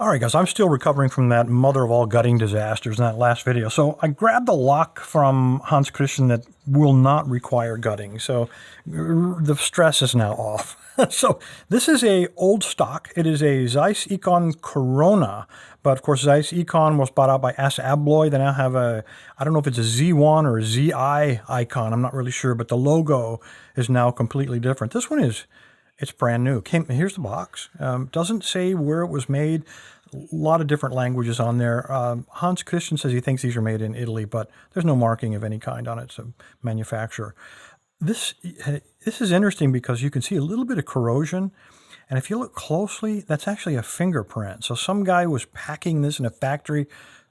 All right, guys, I'm still recovering from that mother of all gutting disasters in that last video. So I grabbed the lock from Hans Christian that will not require gutting. So the stress is now off. So this is a old stock. It is a Zeiss Ikon Corona. But of course, Zeiss Ikon was bought out by ASSA ABLOY. They now have I don't know if it's a Z1 or a ZI icon. I'm not really sure, but the logo is now completely different. This one it's brand new. Here's the box. Doesn't say where it was made. A lot of different languages on there. Hans Christian says he thinks these are made in Italy, but there's no marking of any kind on it. It's a manufacturer. This is interesting because you can see a little bit of corrosion. And if you look closely, that's actually a fingerprint. So some guy was packing this in a factory,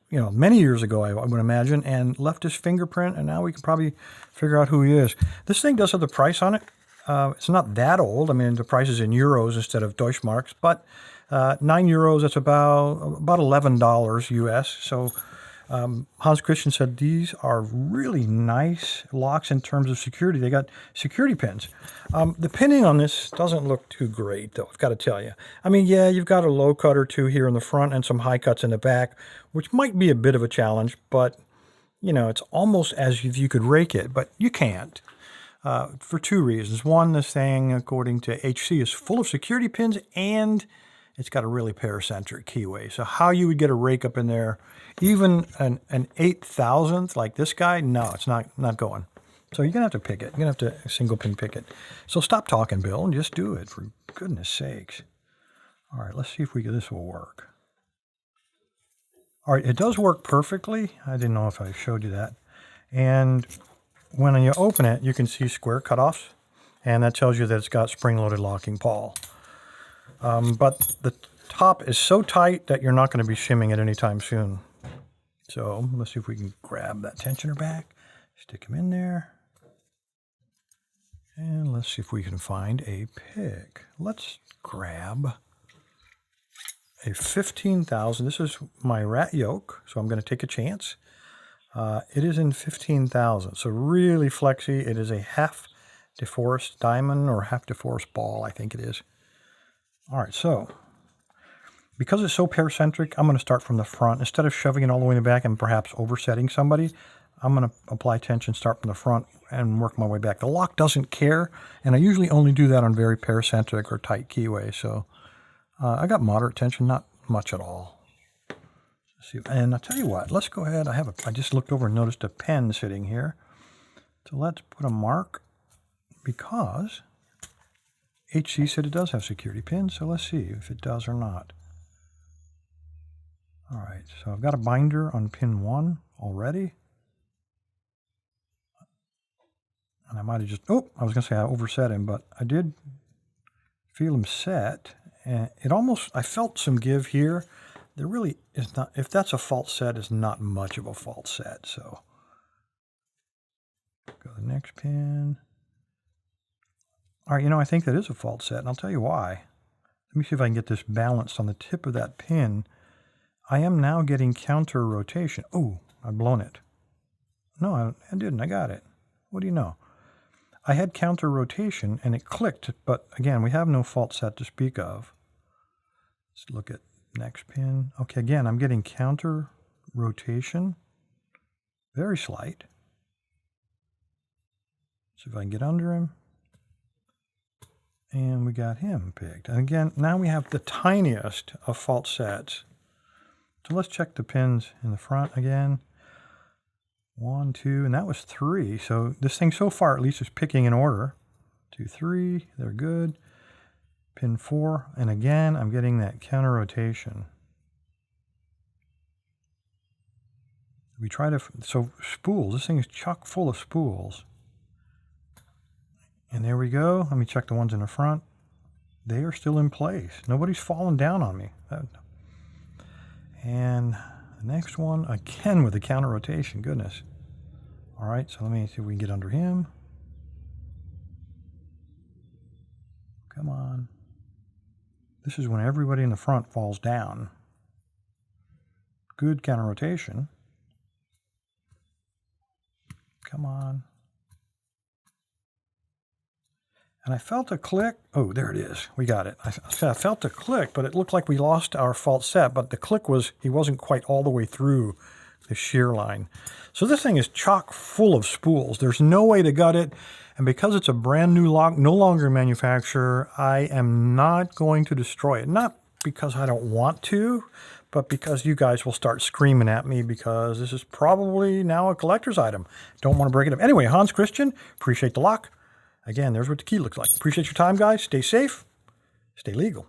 many years ago, I would imagine, and left his fingerprint. And now we can probably figure out who he is. This thing does have the price on it. It's not that old. I mean, the price is in euros instead of Deutschmarks, but 9 euros, that's about $11 US. So Hans Christian said these are really nice locks in terms of security. They got security pins. The pinning on this doesn't look too great, though, I've got to tell you. I mean, yeah, you've got a low cut or two here in the front and some high cuts in the back, which might be a bit of a challenge, but, it's almost as if you could rake it, but you can't. For two reasons. One, this thing, according to HC, is full of security pins, and it's got a really paracentric keyway. So how you would get a rake up in there, even an 8,000th like this guy, no, it's not going. So you're going to have to pick it. You're going to have to single pin pick it. So stop talking, Bill, and just do it, for goodness sakes. All right, let's see if this will work. All right, it does work perfectly. I didn't know if I showed you that. And when you open it, you can see square cutoffs, and that tells you that it's got spring-loaded locking pawl. But the top is so tight that you're not going to be shimming it anytime soon. So let's see if we can grab that tensioner back, stick him in there, and let's see if we can find a pick. Let's grab a 15,000. This is my rat yoke, so I'm going to take a chance. It is in 15,000, so really flexy. It is a half deforest diamond or half deforest ball, I think it is. All right, so because it's so paracentric, I'm going to start from the front. Instead of shoving it all the way in the back and perhaps oversetting somebody, I'm going to apply tension, start from the front, and work my way back. The lock doesn't care, and I usually only do that on very paracentric or tight keyway. So I got moderate tension, not much at all. And I'll tell you what, let's go ahead. I just looked over and noticed a pen sitting here. So let's put a mark because HC said it does have security pins. So let's see if it does or not. All right, so I've got a binder on pin 1 already. And I might have just, I was going to say I overset him, but I did feel him set. And I felt some give here. There really is not, if that's a fault set, it's not much of a fault set. So go to the next pin. All right, I think that is a fault set, and I'll tell you why. Let me see if I can get this balanced on the tip of that pin. I am now getting counter rotation. Oh, I've blown it. No, I didn't. I got it. What do you know? I had counter rotation, and it clicked, but again, we have no fault set to speak of. Let's look at next pin. Okay, again, I'm getting counter rotation. Very slight. See if I can get under him. And we got him picked. And again, now we have the tiniest of fault sets. So let's check the pins in the front again. 1, 2, and that was 3. So this thing so far at least is picking in order. 2, 3, they're good. Pin 4, and again, I'm getting that counter rotation. We try to, so spools, this thing is chock full of spools. And there we go. Let me check the ones in the front. They are still in place. Nobody's fallen down on me. And the next one, again with the counter rotation, goodness. All right, so let me see if we can get under him. Come on. This is when everybody in the front falls down. Good counter rotation. Come on. And I felt a click. Oh, there it is. We got it. I felt a click, but it looked like we lost our fault set. But the click was, he wasn't quite all the way through the shear line. So this thing is chock full of spools. There's no way to gut it. And because it's a brand new lock, no longer manufacturer, I am not going to destroy it. Not because I don't want to, but because you guys will start screaming at me because this is probably now a collector's item. Don't want to break it up. Anyway, Hans Christian, appreciate the lock. Again, there's what the key looks like. Appreciate your time, guys. Stay safe. Stay legal.